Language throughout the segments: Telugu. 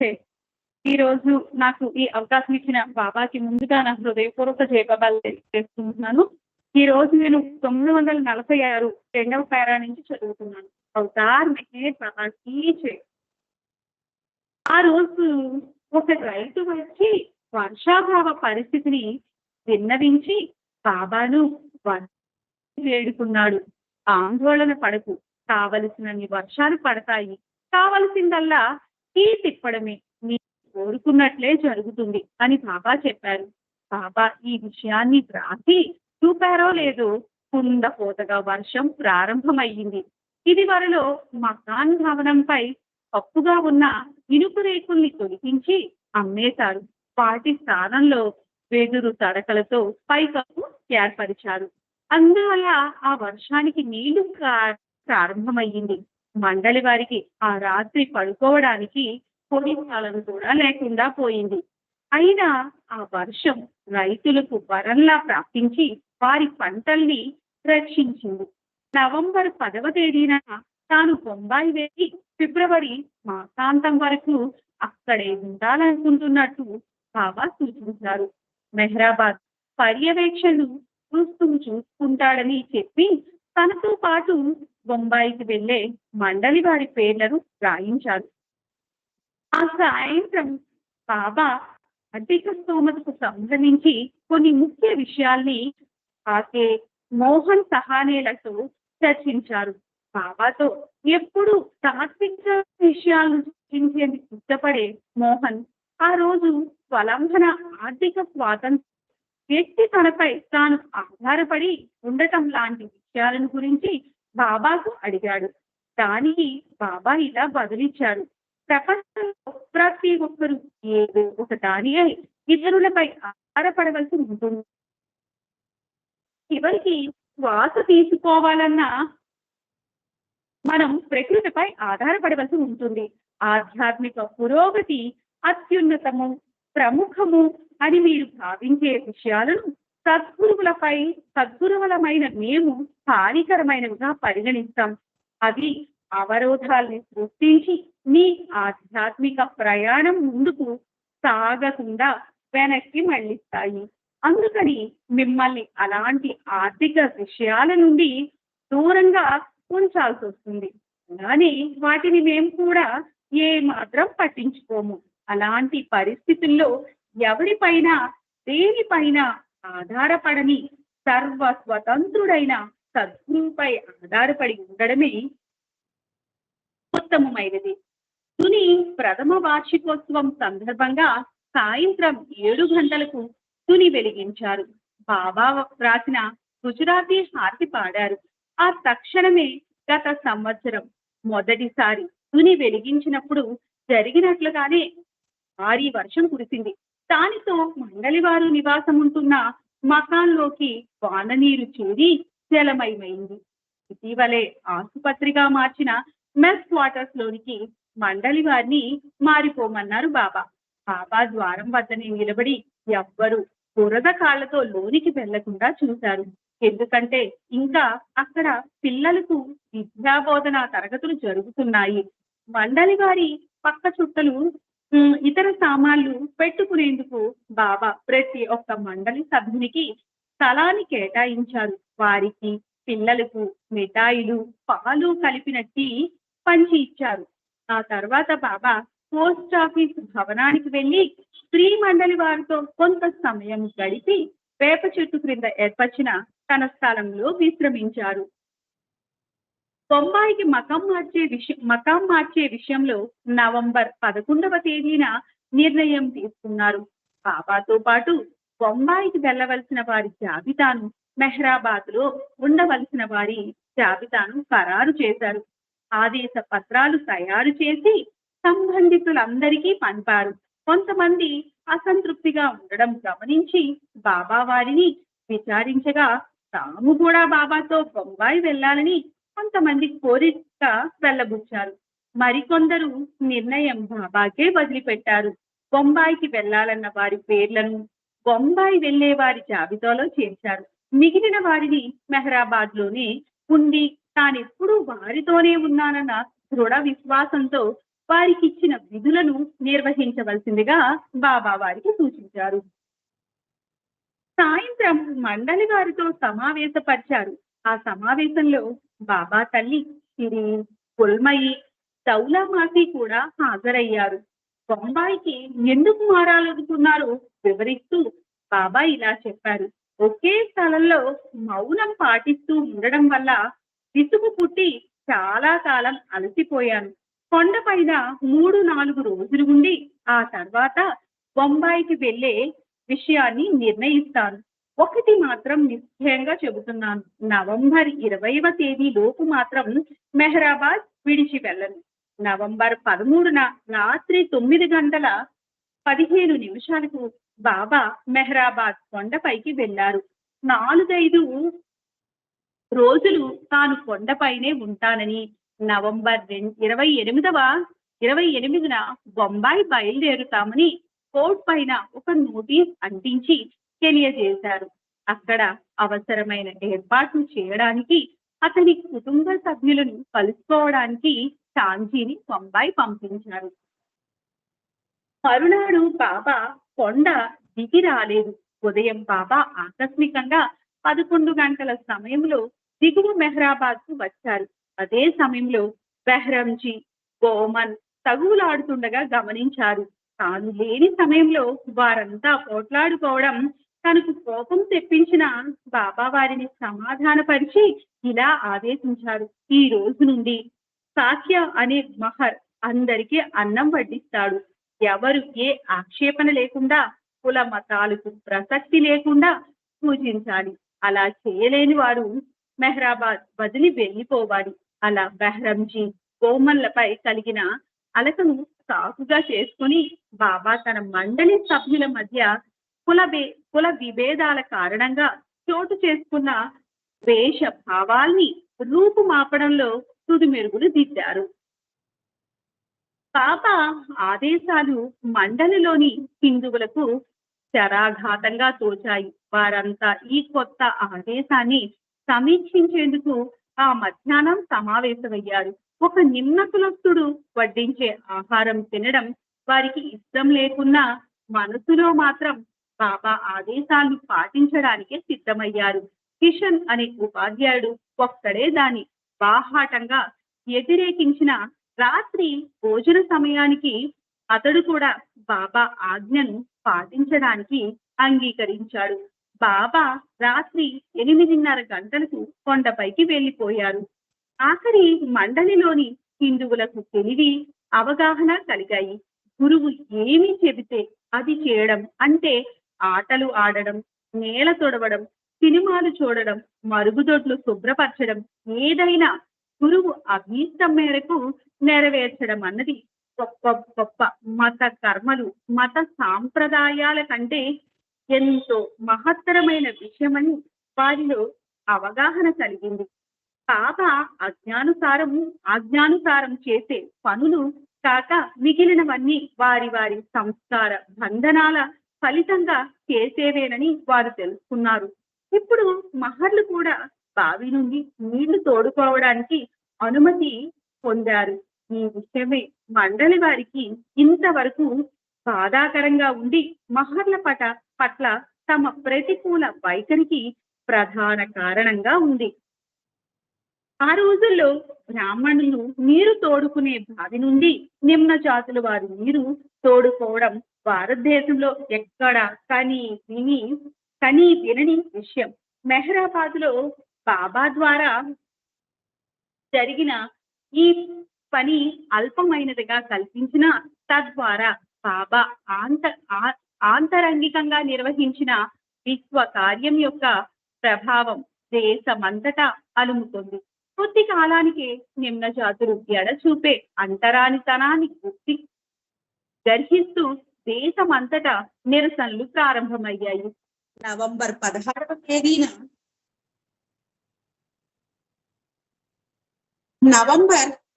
నమస్తే. ఈరోజు నాకు ఈ అవకాశం ఇచ్చిన బాబాకి ముందుగా నా హృదయపూర్వక జయబాబాలు తెలియజేసుకుంటున్నాను. ఈరోజు నేను 946 రెండవ పేరా నుంచి చదువుతున్నాను. అవతార్ మెహర్ బాబా కీ జై. ఆ రోజు ఒక రైతు వచ్చి వర్షాభావ పరిస్థితిని విన్నవించి బాబాను వేడుకున్నాడు. ఆందోళన పడకు, కావలసినన్ని వర్షాలు పడతాయి. కావలసిందల్లా ఈ తిప్పడమే, నీ కోరుకున్నట్లే జరుగుతుంది అని బాబా చెప్పారు. బాబా ఈ విషయాన్ని వ్రాసి చూపారో లేదో కుండపోతగా వర్షం ప్రారంభమయ్యింది. ఇది వరలో మకాన్ భవనంపై కప్పుగా ఉన్న ఇనుపు రేకుల్ని తొలగించి అమ్మేశారు. వాటి స్థానంలో వెదురు తడకలతో పైకప్పు ఏర్పరిచారు. అందువల్ల ఆ వర్షానికి నీళ్లు ప్రారంభమయ్యింది. మండలి వారికి ఆ రాత్రి పడుకోవడానికి పొడిపాలను కూడా లేకుండా పోయింది. అయినా ఆ వర్షం రైతులకు వరంలా ప్రాప్తించి వారి పంటల్ని రక్షించింది. నవంబర్ 10వ తేదీన తాను బొంబాయి వెళ్ళి ఫిబ్రవరి మాసాంతం వరకు అక్కడే ఉండాలనుకుంటున్నట్టు బాబా సూచించారు. మెహ్రాబాద్ పర్యవేక్షణను చూసుకుంటాడని చెప్పి తనతో పాటు బొంబాయికి వెళ్లే మండలి వారి పేర్లను రాయించారు. ఆ సాయంత్రం బాబా ఆర్థిక స్తోమతకు సంబంధించి కొన్ని ముఖ్య విషయాల్ని ఆకే మోహన్ సహానేలతో చర్చించారు. బాబాతో ఎప్పుడు తాత్విక విషయాలను చర్చించేందుకు ఇష్టపడే మోహన్ ఆ రోజు స్వలంబన ఆర్థిక స్వాతంత్రం, వ్యక్తి తనపై తాను ఆధారపడి ఉండటం లాంటి విషయాలను గురించి బాబాకు అడిగాడు. దానికి బాబా ఇలా బదులిచ్చాడు: ప్రపంచంలో ప్రతి ఒక్కరూ ఏదో ఒక దానిపై ఇతరులపై ఆధారపడవలసి ఉంటుంది. చివరికి శ్వాస తీసుకోవాలన్నా మనం ప్రకృతిపై ఆధారపడవలసి ఉంటుంది. ఆధ్యాత్మిక పురోగతి అత్యున్నతము, ప్రముఖము అని మీరు భావించే విషయాలను సద్గురువులమైన మేము హానికరమైనవిగా పరిగణిస్తాం. అవి అవరోధాల్ని సృష్టించి మీ ఆధ్యాత్మిక ప్రయాణం ముందుకు సాగకుండా వెనక్కి మళ్ళిస్తాయి. అందుకని మిమ్మల్ని అలాంటి ఆర్థిక విషయాల నుండి దూరంగా ఉంచాల్సి వస్తుంది. అలానే వాటిని మేము కూడా ఏ మాత్రం పట్టించుకోము. అలాంటి పరిస్థితుల్లో ఎవరిపైన దేనిపైన ఆధారపడని సర్వస్వతంత్రుడైన సద్గురువుపై ఆధారపడి ఉండడమే ఉత్తమమైనది. తుని ప్రథమ వార్షికోత్సవం సందర్భంగా సాయంత్రం 7 గంటలకు తుని వెలిగించారు. బాబా రాసిన గుజరాతీ హారతి పాడారు. ఆ తక్షణమే గత సంవత్సరం మొదటిసారి తుని వెలిగించినప్పుడు జరిగినట్లుగానే భారీ వర్షం కురిసింది. దానితో మండలి వారు నివాసం ఉంటున్న మకాన్లోకి వాన నీరు చేరి జలమయమైంది. ఇటీవలే ఆసుపత్రిగా మార్చిన మెస్ క్వార్టర్స్ లోనికి మండలి వారిని మారిపోమన్నారు బాబా. బాబా ద్వారం వద్దనే నిలబడి ఎవ్వరూ బురద కాళ్లతో లోనికి వెళ్లకుండా చూశారు. ఎందుకంటే ఇంకా అక్కడ పిల్లలకు విద్యాబోధన తరగతులు జరుగుతున్నాయి. మండలి వారి పక్క చుట్టలు ఇతర సామాన్లు పెట్టుకునేందుకు బాబా ప్రతి ఒక్క మండలి సభ్యునికి స్థలాన్ని కేటాయించారు. వారికి పిల్లలకు మిఠాయిలు, పాలు కలిపిన టీ పంచి ఇచ్చారు. ఆ తర్వాత బాబా పోస్ట్ ఆఫీస్ భవనానికి వెళ్లి స్త్రీ మండలి వారితో కొంత సమయం గడిపి వేప చెట్టు క్రింద ఏర్పరిచిన తన స్థలంలో విశ్రమించారు. బొంబాయికి మకాం మార్చే విషయంలో నవంబర్ 11వ తేదీన నిర్ణయం తీసుకున్నారు. బాబాతో పాటు బొంబాయికి వెళ్లవలసిన వారి జాబితాను, మెహ్రాబాద్ లో ఉండవలసిన వారి జాబితాను ఖరారు చేశారు. ఆదేశ పత్రాలు తయారు చేసి సంబంధితులందరికీ పంపారు. కొంతమంది అసంతృప్తిగా ఉండడం గమనించి బాబా వారిని విచారించగా తాము కూడా బాబాతో బొంబాయి వెళ్ళాలని కొంతమంది కోరిక వెళ్ళబుచ్చారు. మరికొందరు నిర్ణయం బాబాకే వదిలిపెట్టారు. బొంబాయికి వెళ్లాలన్న వారి పేర్లను బొంబాయి వెళ్లే వారి జాబితాలో చేర్చారు. మిగిలిన వారిని మెహ్రాబాద్ లోనే ఉండి తానెప్పుడు వారితోనే ఉన్నానన్న దృఢ విశ్వాసంతో వారికిచ్చిన విధులను నిర్వహించవలసిందిగా బాబా వారికి సూచించారు. సాయంత్రం మండలి వారితో సమావేశపరిచారు. ఆ సమావేశంలో బాబా తల్లి సిరి, పుల్మయి, దౌలామాసి కూడా హాజరయ్యారు. బొంబాయికి ఎందుకు మారాలనుకున్నారో వివరిస్తూ బాబా ఇలా చెప్పారు. ఒకే స్థలంలో మౌనం పాటిస్తూ ఉండడం వల్ల విసుగు పుట్టి చాలా కాలం అలసిపోయాను. కొండపైన 3-4 రోజులు ఉండి ఆ తర్వాత బొంబాయికి వెళ్ళే విషయాన్ని నిర్ణయిస్తాను. ఒకటి మాత్రం నిశ్చయంగా చెబుతున్నాను, నవంబర్ 20వ తేదీ లోపు మాత్రం మెహరాబాద్ విడిచి వెళ్ళను. నవంబర్ 13న రాత్రి 9:15 బాబా మెహరాబాద్ కొండపైకి వెళ్లారు. 4-5 రోజులు తాను కొండపైనే ఉంటానని, నవంబర్ 28న బొంబాయి బయలుదేరుతామని బోర్డు పైన ఒక నోటీస్ అంటించి తెలియజేశారు. అక్కడ అవసరమైన ఏర్పాట్లు చేయడానికి, అతని కుటుంబ సభ్యులను కలుసుకోవడానికి చాంజీని బొంబాయి పంపించారు. మరునాడు బాబా కొండ దిగి రాలేదు. ఉదయం బాబా ఆకస్మికంగా 11 గంటల సమయంలో దిగువ మెహరాబాద్ కు వచ్చారు. అదే సమయంలో బెహ్రంజీ, గోమన్ తగులాడుతుండగా గమనించారు. తాను లేని సమయంలో వారంతా పోట్లాడుకోవడం తనకు కోపం తెప్పించిన బాబా వారిని సమాధానపరిచి ఇలా ఆదేశించారు. ఈ రోజు నుండి సాఖ్య అనే మహర్ అందరికీ అన్నం వడ్డిస్తాడు. ఎవరు ఏ ఆక్షేపణ లేకుండా, కుల మతాలకు ప్రసక్తి లేకుండా పూజించాలి. అలా చేయలేని వారు మెహరాబాద్ వదిలి వెళ్ళిపోవాలి. అలా బెహ్రంజీ, గోమన్లపై కలిగిన అలకను సాకుగా చేసుకుని బాబా తన మండలి సభ్యుల మధ్య కుల విభేదాల కారణంగా చోటు చేసుకున్న వేష భావాల్ని రూపుమాపడంలో తుది మెరుగులు దిద్దారు. బాబా ఆదేశాలు మండలిలోని హిందువులకు శరాఘాతంగా తోచాయి. వారంతా ఈ కొత్త ఆదేశాన్ని సమీక్షించేందుకు ఆ మధ్యాహ్నం సమావేశమయ్యారు. ఒక నిమ్న కులస్తుడు వడ్డించే ఆహారం తినడం వారికి ఇష్టం లేకున్నా మనసులో మాత్రం బాబా ఆదేశాలను పాటించడానికే సిద్ధమయ్యారు. కిషన్ అనే ఉపాధ్యాయుడు ఒక్కడే దాన్ని బాహాటంగా వ్యతిరేకించిన రాత్రి భోజన సమయానికి అతడు కూడా బాబా ఆజ్ఞను పాటించడానికి అంగీకరించాడు. బాబా రాత్రి 8:30 గంటలకు కొండపైకి వెళ్లిపోయారు. ఆఖరి మండలిలోని హిందువులకు తెలివి, అవగాహన కలిగాయి. గురువు ఏమి చెబితే అది చేయడం అంటే ఆటలు ఆడడం, నేల తొడవడం, సినిమాలు చూడడం, మరుగుదొడ్లు శుభ్రపరచడం, ఏదైనా గురువు అభీష్టం మేరకు నెరవేర్చడం అన్నది గొప్ప గొప్ప మత కర్మలు, మత సాంప్రదాయాల కంటే ఎంతో మహత్తరమైన విషయమని వారిలో అవగాహన కలిగింది. బాబా ఆజ్ఞానుసారం చేసే పనులు కాక మిగిలినవన్నీ వారి వారి సంస్కార బంధనాల ఫలితంగా చేసేవేనని వారు తెలుసుకున్నారు. ఇప్పుడు మహర్లు కూడా బావి నుండి నీళ్లు తోడుకోవడానికి అనుమతి పొందారు. ఈ విషయమే మండలి వారికి ఇంతవరకు బాధాకరంగా ఉండి మహర్ల పట్ల తమ ప్రతికూల వైఖరికి ప్రధాన కారణంగా ఉంది. ఆ రోజుల్లో బ్రాహ్మణులు నీరు తోడుకునే బావి నుండి నిమ్న జాతుల వారు నీరు తోడుకోవడం భారతదేశంలో ఎక్కడ కని వినని విషయం. మెహరాబాద్ లో బాబా ద్వారా జరిగిన ఈ పని అల్పమైనదిగా కల్పించిన, తద్వారా బాబా ఆంతరంగికంగా నిర్వహించిన విశ్వ కార్యం యొక్క ప్రభావం దేశమంతటా అలుముతుంది. కొద్ది కాలానికే నిమ్న జాతులు ఎడచూపే అంటరానితనాన్ని గర్హిస్తూ దేశమంతటా నిరసనలు ప్రారంభమయ్యాయి. నవంబర్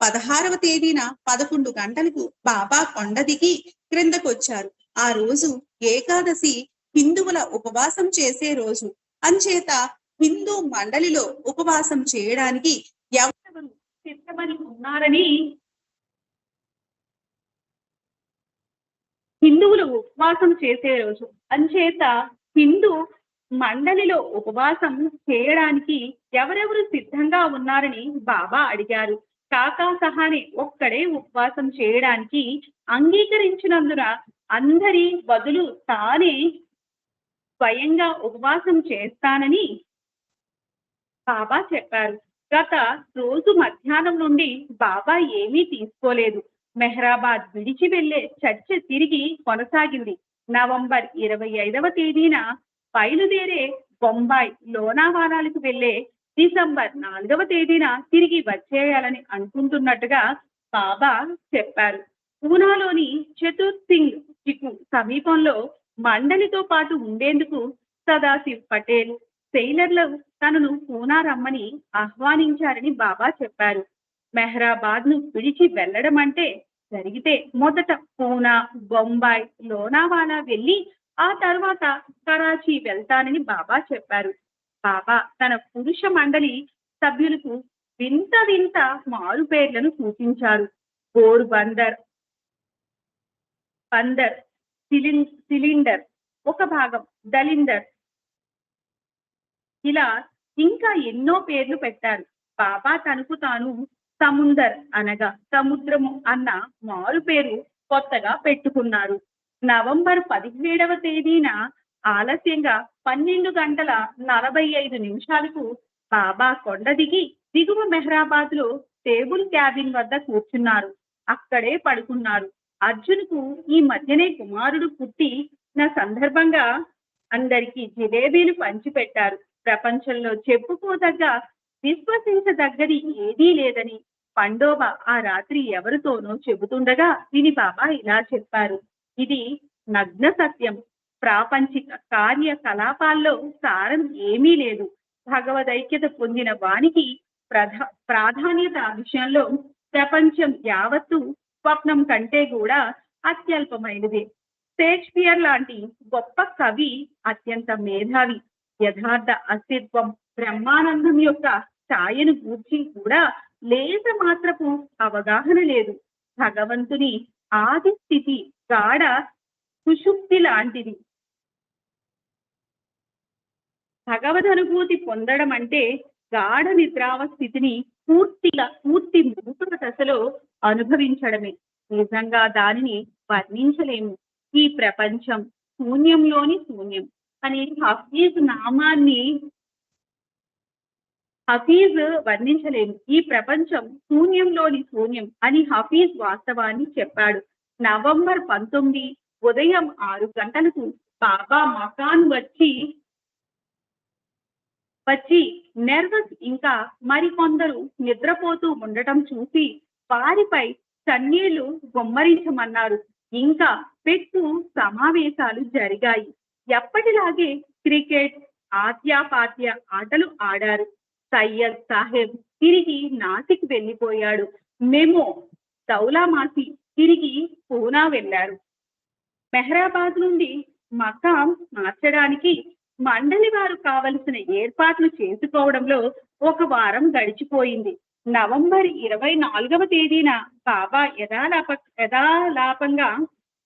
16వ తేదీన 11 గంటలకు బాబా కొండ దిగి క్రిందకొచ్చారు. ఆ రోజు ఏకాదశి హిందువుల ఉపవాసం చేసే రోజు. అంచేత హిందూ మండలిలో ఉపవాసం చేయడానికి ఎవరెవరు సిద్ధమని ఉన్నారని హిందువులు ఉపవాసం చేసే రోజు. అంచేత హిందూ మండలిలో ఉపవాసం చేయడానికి ఎవరెవరు సిద్ధంగా ఉన్నారని బాబా అడిగారు. కాకా సహానే ఒక్కడే ఉపవాసం చేయడానికి అంగీకరించినందున అందరి బదులు తానే స్వయంగా ఉపవాసం చేస్తానని బాబా చెప్పారు. గత రోజు మధ్యాహ్నం నుండి బాబా ఏమీ తీసుకోలేదు. మెహ్రాబాద్ విడిచి వెళ్లే చర్చ తిరిగి కొనసాగింది. నవంబర్ 25వ తేదీన బయలుదేరే బొంబాయి లోనావాలాలకు వెళ్లే డిసెంబర్ 4వ తేదీన తిరిగి వచ్చేయాలని అనుకుంటున్నట్టుగా బాబా చెప్పారు. పూనాలోని చతుర్ సింగ్ చికు సమీపంలో మండలితో పాటు ఉండేందుకు సదాశివ్ పటేల్ సెయిలర్లు తనను పూనా రమ్మని ఆహ్వానించారని బాబా చెప్పారు. మెహ్రాబాద్ ను విడిచి వెళ్లడం అంటే జరిగితే మొదట పూనా, బొంబాయి, లోనావాలా వెళ్లి ఆ తర్వాత కరాచీ వెళ్తానని బాబా చెప్పారు. బాబా తన పురుష మండలి సభ్యులకు వింత వింత మారు పేర్లను సూచించారు. గోర్ బందర్, బందర్, సిలిండర్ ఒక భాగం, దలిందర్, ఇలా ఇంకా ఎన్నో పేర్లు పెట్టారు. బాబా తనకు తాను సముందర్ అనగా సముద్రము అన్న మారు పేరు కొత్తగా పెట్టుకున్నారు. నవంబర్ 17వ తేదీన ఆలస్యంగా 12 గంటల 45 నిమిషాలకు బాబా కొండ దిగి దిగువ మెహ్రాబాద్ లో టేబుల్ క్యాబిన్ వద్ద కూర్చున్నారు. అక్కడే పడుకున్నారు. అర్జున్కు ఈ మధ్యనే కుమారుడు పుట్టిన సందర్భంగా అందరికీ జిలేబీలు పంచిపెట్టారు. ప్రపంచంలో చెప్పుకోదగ్గ విశ్వసించదగ్గది ఏదీ లేదని పండోబా ఆ రాత్రి ఎవరితోనో చెబుతుండగా విని బాబా ఇలా చెప్పారు. ఇది నగ్న సత్యం. ప్రాపంచిక కార్యకలాపాల్లో సారం ఏమీ లేదు. భగవదైక్యత పొందిన వానికి ప్రాధాన్యత విషయంలో ప్రపంచం యావత్తు స్వప్నం కంటే కూడా అత్యల్పమైనది. షేక్స్పియర్ లాంటి గొప్ప కవి అత్యంత మేధావి. యథార్థ అస్తిత్వం బ్రహ్మానందం యొక్క ఛాయను గూర్చి కూడా లేత మాత్రపు అవగాహన లేదు. భగవంతుని ఆది స్థితి గాఢ సుషుప్తి లాంటిది. భగవదనుభూతి పొందడం అంటే గాఢ నిద్రావ స్థితిని పూర్తి మూఢ దశలో అనుభవించడమే. నిజంగా దానిని వర్ణించలేము. ఈ ప్రపంచం శూన్యంలోని శూన్యం అని హఫీజ్ వర్ణించలేము. ఈ ప్రపంచం శూన్యంలోని శూన్యం అని హఫీజ్ వాస్తవాన్ని చెప్పాడు. నవంబర్ 19 ఉదయం 6 గంటలకు బాబా మకాన్ వచ్చి నెర్వస్ ఇంకా మరికొందరు నిద్రపోతూ ఉండటం చూసి వారిపై చన్నీళ్లు గుమ్మరించమన్నారు. ఇంకా పెట్టు సమావేశాలు జరిగాయి. ఎప్పటిలాగే క్రికెట్, ఆత్యాపాత్య ఆటలు ఆడారు. సయ్యద్ సాహెబ్ తిరిగి నాసిక్ వెళ్ళిపోయాడు. మెమో దౌలామాసి తిరిగి పూనా వెళ్లారు. మెహ్రాబాద్ నుండి మకాం మార్చడానికి మండలి వారు కావలసిన ఏర్పాట్లు చేసుకోవడంలో 1 వారం గడిచిపోయింది. నవంబర్ 24వ తేదీన బాబా యథాలాపంగా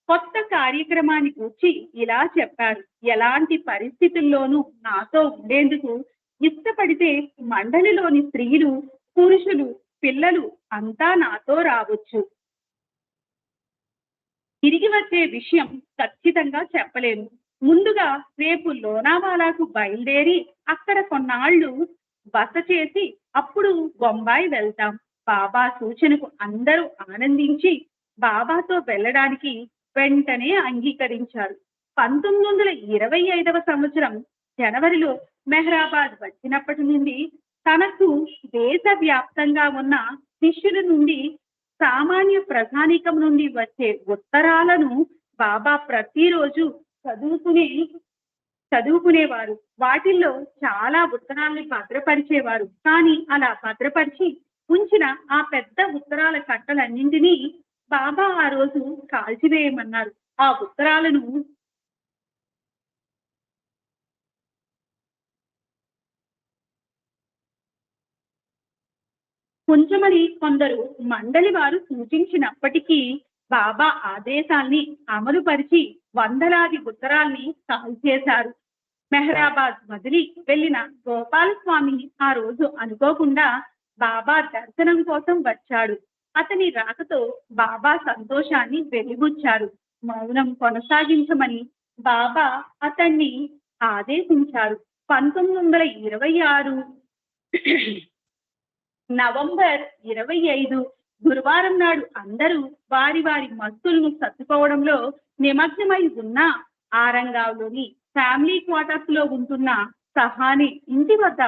కొత్త కార్యక్రమాన్ని గురించి ఇలా చెప్పారు. ఎలాంటి పరిస్థితుల్లోనూ నాతో ఉండేందుకు ఇష్టపడితే మండలిలోని స్త్రీలు, పురుషులు, పిల్లలు అంతా నాతో రావచ్చు. తిరిగి వచ్చే విషయం ఖచ్చితంగా చెప్పలేను. ముందుగా రేపు లోనావాలాకు బయలుదేరి అక్కడ కొన్నాళ్లు బస చేసి అప్పుడు బొంబాయి వెళ్తాం. బాబా సూచనకు అందరూ ఆనందించి బాబాతో వెళ్ళడానికి వెంటనే అంగీకరించారు. 1925వ సంవత్సరం జనవరిలో మెహ్రాబాద్ వచ్చినప్పటి నుండి తనకు దేశవ్యాప్తంగా ఉన్న శిష్యుల నుండి, సామాన్య ప్రజానీకం నుండి వచ్చే ఉత్తరాలను బాబా ప్రతిరోజు చదువుకునేవారు. వాటిల్లో చాలా ఉత్తరాల్ని భద్రపరిచేవారు. కానీ అలా భద్రపరిచి ఉంచిన ఆ పెద్ద ఉత్తరాల కట్టలన్నింటినీ బాబా ఆ రోజు కాల్చివేయమన్నారు. ఆ ఉత్తరాలను ఉంచమని కొందరు మండలి వారు సూచించినప్పటికీ బాబా ఆదేశాల్ని అమలుపరిచి వందలాది ఉత్తరాల్ని కాల్చేశారు. మెహరాబాద్ వదిలి వెళ్లిన గోపాలస్వామి ఆ రోజు అనుకోకుండా బాబా దర్శనం కోసం వచ్చాడు. అతని రాకతో బాబా సంతోషాన్ని వెలిబుచ్చారు. మౌనం కొనసాగించమని బాబా అతన్ని ఆదేశించారు. 1926 నవంబర్ 25 గురువారం నాడు అందరూ వారి వారి మస్తులను సర్దుకోవడంలో నిమగ్నమై ఉన్న ఆరంగావ్లోని ఫ్యామిలీ క్వార్టర్స్ లో ఉంటున్న సహాని ఇంటి వద్ద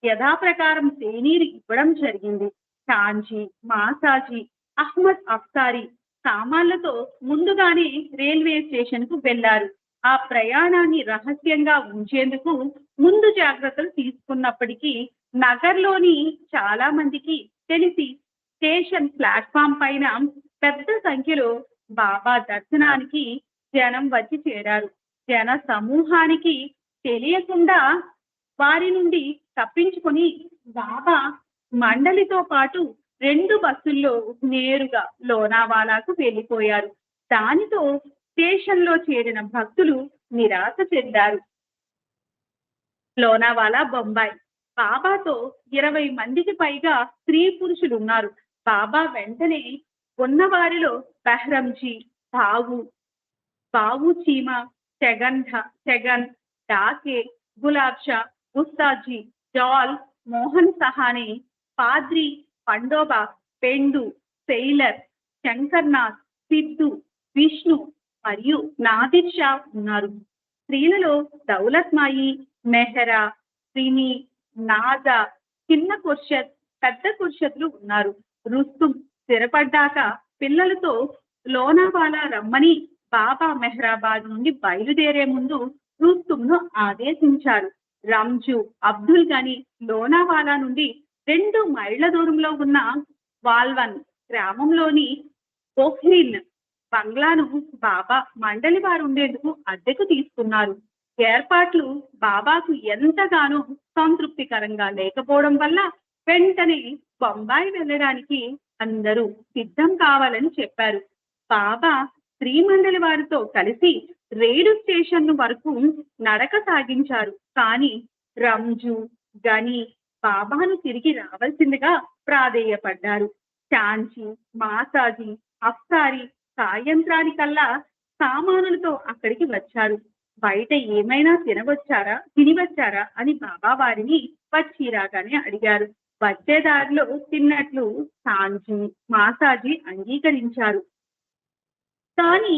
యథాప్రకారం తేనీరు ఇవ్వడం జరిగింది. కాంజీ, మాసాజీ, అహ్మద్ అఫ్సారీ సామాన్లతో ముందుగానే రైల్వే స్టేషన్ కు వెళ్లారు. ఆ ప్రయాణాన్ని రహస్యంగా ఉంచేందుకు ముందు జాగ్రత్తలు తీసుకున్నప్పటికీ నగర్లోని చాలా మందికి తెలిసి స్టేషన్ ప్లాట్ఫామ్ పైన పెద్ద సంఖ్యలో బాబా దర్శనానికి జనం వచ్చి చేరారు. జన సమూహానికి తెలియకుండా వారి నుండి తప్పించుకొని బాబా మండలితో పాటు 2 బస్సుల్లో నేరుగా లోనావాలాకు వెళ్ళిపోయారు. దానితో స్టేషన్ లో చేరిన భక్తులు నిరాశ చెందారు. లోనావాలా, బొంబాయి. బాబాతో 20 మందికి పైగా స్త్రీ పురుషులు ఉన్నారు. బాబా వెంటనే ఉన్నవారిలో బెహ్రంజీ, బావు చీమ, చెగన్, డాకే, గులాబ్ షా, ఉస్తాజీ, జాల్, మోహన్ సహానే, పాద్రి, పండోబా, పెండు, సెయిలర్, శంకర్నాథ్, సిద్ధు, విష్ణు మరియు నాదిర్ షా ఉన్నారు. స్త్రీలలో దౌలత్ మాయి, మెహరా, రిని, నాజా, చిన్న కుర్షద్, పెద్ద కుర్షద్లు ఉన్నారు. రుస్తుం స్థిరపడ్డాక పిల్లలతో లోనావాలా రమ్మని బాబా మెహరాబాద్ నుండి బయలుదేరే ముందు రుస్తుంను ఆదేశించారు. రంజు, అబ్దుల్ గని లోనావాలా నుండి 2 మైళ్ళ దూరంలో ఉన్న వాల్వన్ గ్రామంలోని బొహ్రిన్ బంగ్లాను బాబా మండలి వారు ఉండేందుకు అద్దెకు తీసుకున్నారు. ఏర్పాట్లు బాబాకు ఎంతగానో సంతృప్తికరంగా లేకపోవడం వల్ల వెంటనే బొంబాయి వెళ్ళడానికి అందరూ సిద్ధం కావాలని చెప్పారు. బాబా శ్రీమండలి వారితో కలిసి రైలు స్టేషన్ వరకు నడక సాగించారు. కానీ రంజు, గని బాబాను తిరిగి రావాల్సిందిగా ప్రాధేయపడ్డారు. చాంచి, మాసాజీ, అఫ్సారీ సాయంత్రానికల్లా సామానులతో అక్కడికి వచ్చారు. బయట ఏమైనా తిని వచ్చారా అని బాబా వారిని వచ్చి రాగానే అడిగారు. వచ్చే దారిలో తిన్నట్లు సాంజీ, మాసాజీ అంగీకరించారు. కానీ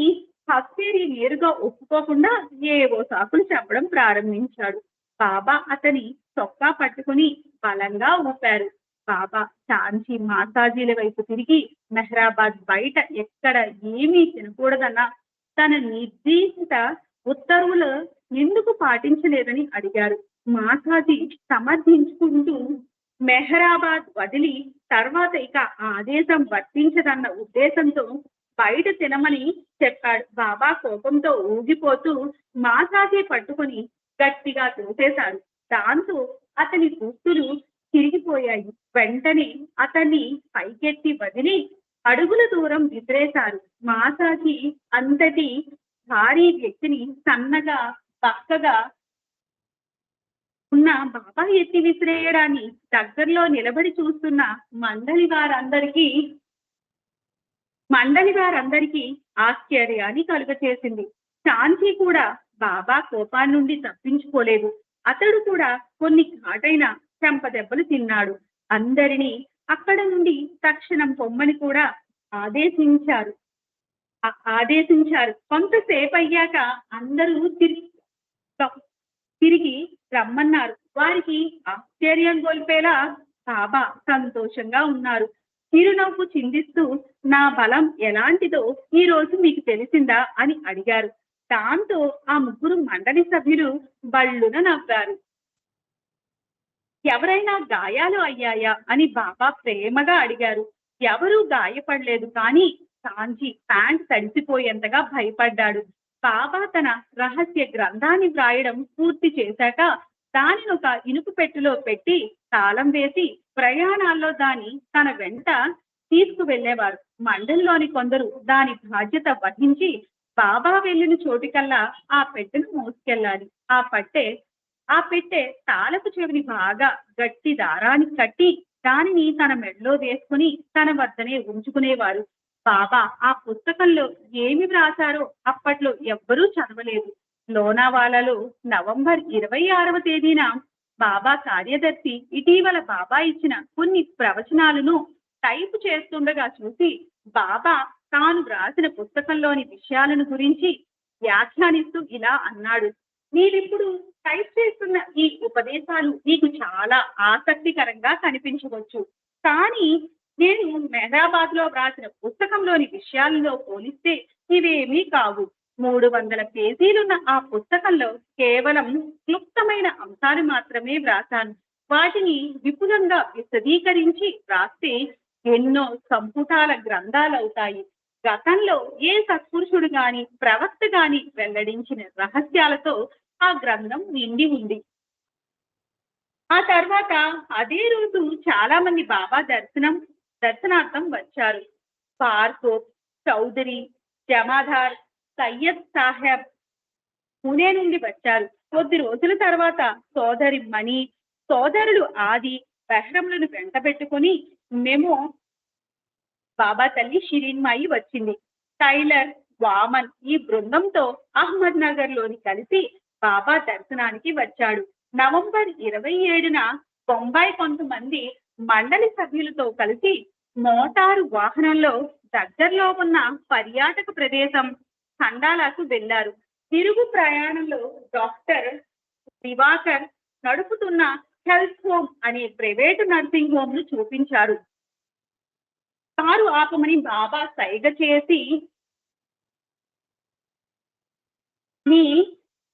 హస్తేరి నేరుగా ఒప్పుకోకుండా ఏవో సాకులు చెప్పడం ప్రారంభించాడు. బాబా అతని చొక్కా పట్టుకుని బలంగా ఊపారు. బాబా చాంచి, మాసాజీల వైపు తిరిగి మెహరాబాద్ బయట ఎక్కడ ఏమీ తినకూడదన్న తన నిర్దేశిత ఉత్తర్వులు ఎందుకు పాటించలేదని అడిగారు. మాసాజీ సమర్థించుకుంటూ మెహరాబాద్ వదిలి తర్వాత ఇక ఆదేశం వర్తించదన్న ఉద్దేశంతో బయట తినమని చెప్పాడు. బాబా కోపంతో ఊగిపోతూ మాసాజీ పట్టుకుని గట్టిగా తోసేశారు. దాంతో అతని దుస్తులు తిరిగిపోయాయి. వెంటనే అతన్ని పైకెత్తి వదిలి అడుగుల దూరం విసిరేశారు. మాసాజీ అంతటి భారీ వ్యక్తిని సన్నగా పక్కగా ఉన్న బాబా ఎత్తి విసిరేయడాన్ని దగ్గరలో నిలబడి చూస్తున్న మండలి వారందరికీ ఆశ్చర్యాన్ని కలుగచేసింది. చాంచి కూడా బాబా కోపాన్ని నుండి తప్పించుకోలేదు. అతడు కూడా కొన్ని ఘాటైన చెంపదెబ్బలు తిన్నాడు. అందరినీ అక్కడ నుండి తక్షణం పొమ్మని కూడా ఆదేశించారు. కొంతసేపు అయ్యాక అందరూ తిరిగి రమ్మన్నారు. వారికి ఆశ్చర్యం గొల్పేలా బాబా సంతోషంగా ఉన్నారు. చిరునవ్వు చిందిస్తూ నా బలం ఎలాంటిదో ఈ రోజు మీకు తెలిసిందా అని అడిగారు. దాంతో ఆ 3 మండలి సభ్యులు బళ్ళున నవ్వారు. ఎవరైనా గాయాలు అయ్యాయా అని బాబా ప్రేమగా అడిగారు. ఎవరూ గాయపడలేదు. కానీ సాంజీ ప్యాంట్ తడిసిపోయేంతగా భయపడ్డాడు. బాబా తన రహస్య గ్రంథాన్ని వ్రాయడం పూర్తి చేశాక దానిని ఒక ఇనుపు పెట్టెలో పెట్టి తాళం వేసి ప్రయాణాల్లో దాన్ని తన వెంట తీసుకువెళ్ళేవారు. మండలిలోని కొందరు దాని బాధ్యత వహించి బాబా వెళ్ళిన చోటికల్లా ఆ పెట్టెను మోసుకెళ్ళాలి. ఆ పెట్టె తాళపు చెవిని బాగా గట్టి దారానికి కట్టి దానిని తన మెడలో వేసుకుని తన వద్దనే ఉంచుకునేవారు. బాబా ఆ పుస్తకంలో ఏమి వ్రాసారో అప్పట్లో ఎవ్వరూ చదవలేదు. లోనావాలాలో నవంబర్ 26వ తేదీన బాబా కార్యదర్శి ఇటీవల బాబా ఇచ్చిన కొన్ని ప్రవచనాలను టైప్ చేస్తుండగా చూసి బాబా తాను వ్రాసిన పుస్తకంలోని విషయాలను గురించి వ్యాఖ్యానిస్తూ ఇలా అన్నాడు. నీవిప్పుడు టైప్ చేస్తున్న ఈ ఉపదేశాలు నీకు చాలా ఆసక్తికరంగా కనిపించవచ్చు. కానీ నేను మెహరాబాద్ లో వ్రాసిన పుస్తకంలోని విషయాలలో పోలిస్తే ఇవేమీ కావు. 300 పేజీలున్న ఆ పుస్తకంలో కేవలం క్లుప్తమైన అంశాలు మాత్రమే వ్రాసాను. వాటిని విపులంగా విశదీకరించి వ్రాస్తే ఎన్నో సంపుటాల గ్రంథాలవుతాయి. గతంలో ఏ సత్పురుషుడు గాని ప్రవక్త గాని వెల్లడించిన రహస్యాలతో ఆ గ్రంథం నిండి ఉంది. ఆ తర్వాత అదే రోజు చాలా మంది బాబా దర్శనార్థం వచ్చారు. పార్కోప్, చౌదరి, జమాదార్, సయ్యద్ సాహెబ్ పుణే నుండి వచ్చారు. కొద్ది రోజుల తర్వాత సోదరి మణి, సోదరులు ఆది బెహ్రంలను వెంట పెట్టుకుని మేము బాబా తల్లి షిరిన్మాయి వచ్చింది. టైలర్, వామన్ ఈ బృందంతో అహ్మద్ నగర్ లోని కలిసి బాబా దర్శనానికి వచ్చాడు. నవంబర్ 27న బొంబాయి కొంతమంది మండలి సభ్యులతో కలిసి మోటారు వాహనంలో దగ్గరలో ఉన్న పర్యాటక ప్రదేశం ఖండాలకు వెళ్లారు. తిరుగు ప్రయాణంలో డాక్టర్ దివాకర్ నడుపుతున్న హెల్త్ హోమ్ అనే ప్రైవేటు నర్సింగ్ హోమ్ ను చూపించారు. కారు ఆపమని బాబా సైగ చేసి మీ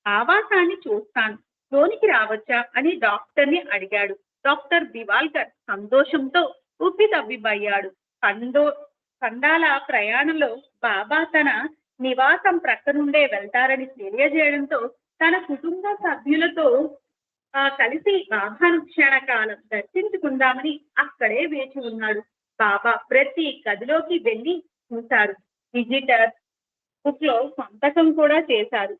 ఆవాసాన్ని చూస్తాను, లోనికి రావచ్చా అని డాక్టర్ ని అడిగాడు. డాక్టర్ దివాల్కర్ సంతోషంతో ఉబ్బి తబ్బిబ్బయ్యాడు. ఖండాల ప్రయాణంలో బాబా తన నివాసం ప్రక్క నుండే వెళ్తారని తెలియజేయడంతో తన కుటుంబ సభ్యులతో కలిసి బాబాను క్షణకాలం దర్శించుకుందామని అక్కడే వేచి ఉన్నాడు. బాబా ప్రతి గదిలోకి వెళ్ళి చూశారు. విజిటర్ బుక్ లో సంతకం కూడా చేశారు.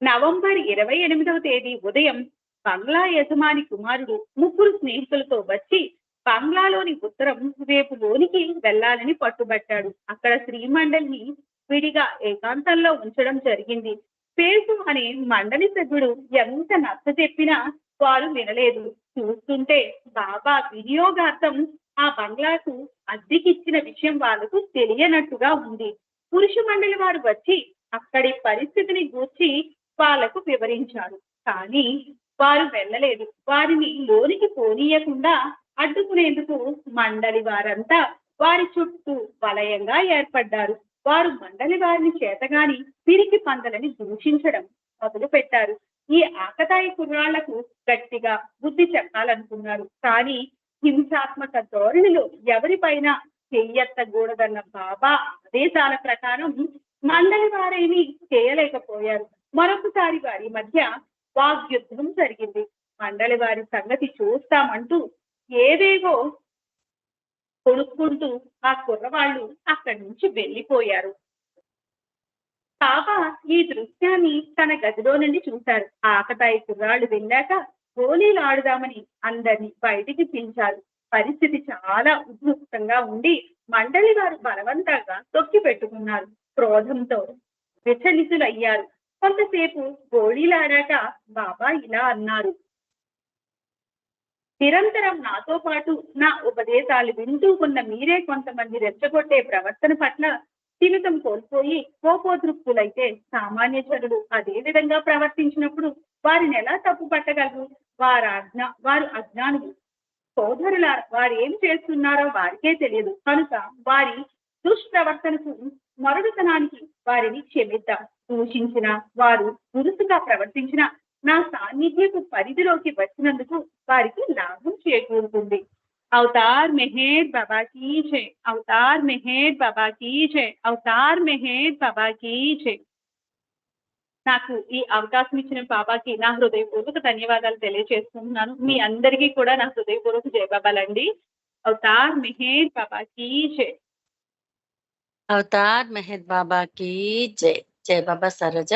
నవంబర్ 28వ తేదీ ఉదయం బంగ్లా యజమాని కుమారుడు ముగ్గురు స్నేహితులతో వచ్చి బంగ్లాలోని ఉత్తరం రేపు లోనికి వెళ్లాలని పట్టుబట్టాడు. అక్కడ శ్రీమండలిని విడిగా ఏకాంతంలో ఉంచడం జరిగింది. పేసు అనే మండలి సభ్యుడు ఎంత నచ్చ చెప్పినా వారు వినలేదు. చూస్తుంటే బాబా వినియోగార్థం ఆ బంగ్లాకు అద్దెకిచ్చిన విషయం వాళ్లకు తెలియనట్టుగా ఉంది. పురుష మండలి వారు వచ్చి అక్కడి పరిస్థితిని గూర్చి వాళ్లకు వివరించారు. కానీ వారు వెళ్ళలేదు. వారిని లోనికి పోనీయకుండా అడ్డుకునేందుకు మండలి వారంతా వారి చుట్టూ వలయంగా ఏర్పడ్డారు. వారు మండలి వారిని చేతగాని పిరికి పందలని దూషించడం మొదలు పెట్టారు. ఈ ఆకతాయి కుర్రాళ్లకు గట్టిగా బుద్ధి చెప్పాలనుకున్నారు. కానీ హింసాత్మక ధోరణిలో ఎవరిపైన చెయ్యెత్తకూడదన్న బాబా ఆదేశాల ప్రకారం మండలి వారేమీ చేయలేకపోయారు. మరొకసారి వారి మధ్య వాగ్యుద్ధం జరిగింది. మండలి వారి సంగతి చూస్తామంటూ ఏవేవో కొనుక్కుంటూ ఆ కుర్రవాళ్ళు అక్కడి నుంచి వెళ్ళిపోయారు. బాబా ఈ దృశ్యాన్ని తన గదిలో నుండి చూశారు. ఆకతాయి కుర్రాళ్ళు వెళ్ళాక గోళీలు ఆడుదామని అందరినీ బయటికి పిలిచారు. పరిస్థితి చాలా ఉద్రిక్తంగా ఉండి మండలి వారు బలవంతంగా తొక్కి పెట్టుకున్నారు. క్రోధంతో విచలితులయ్యారు. కొంతసేపు గోళీలాడాక బాబా ఇలా అన్నారు. నిరంతరం నాతో పాటు నా ఉపదేశాలు వింటూ ఉన్న మీరే కొంతమంది రెచ్చగొట్టే ప్రవర్తన పట్ల స్థిమితం కోల్పోయి కోపోద్రుక్తులైతే సామాన్య జనులు అదే విధంగా ప్రవర్తించినప్పుడు వారిని ఎలా తప్పు పట్టగలరు? వారు అజ్ఞానులు. సోదరుల వారు ఏం చేస్తున్నారో వారికే తెలియదు. కనుక వారి దుష్ప్రవర్తనకు మరుడుతనానికి వారిని క్షమిద్దాం. దూషించిన వారు దురుసుగా ప్రవర్తించిన నా సాన్నిధ్యపు పరిధిలోకి వచ్చినందుకు వారికి లాభం చేకూరుతుంది. అవతార్ మెహర్ బాబా కీ జై, అవతార్ మెహర్ బాబా కీ జై, అవతార్ మెహర్ బాబా కీ జై. నాకు ఈ అవకాశం ఇచ్చిన బాబాకి నా హృదయపూర్వక ధన్యవాదాలు తెలియజేస్తున్నాను. మీ అందరికీ కూడా నా హృదయపూర్వక జై బాబాలండి. अवतार मेहर बाबा की जय। అవతార్ మెహర్ బాబా కీ జై. జై బాబా సరోజ.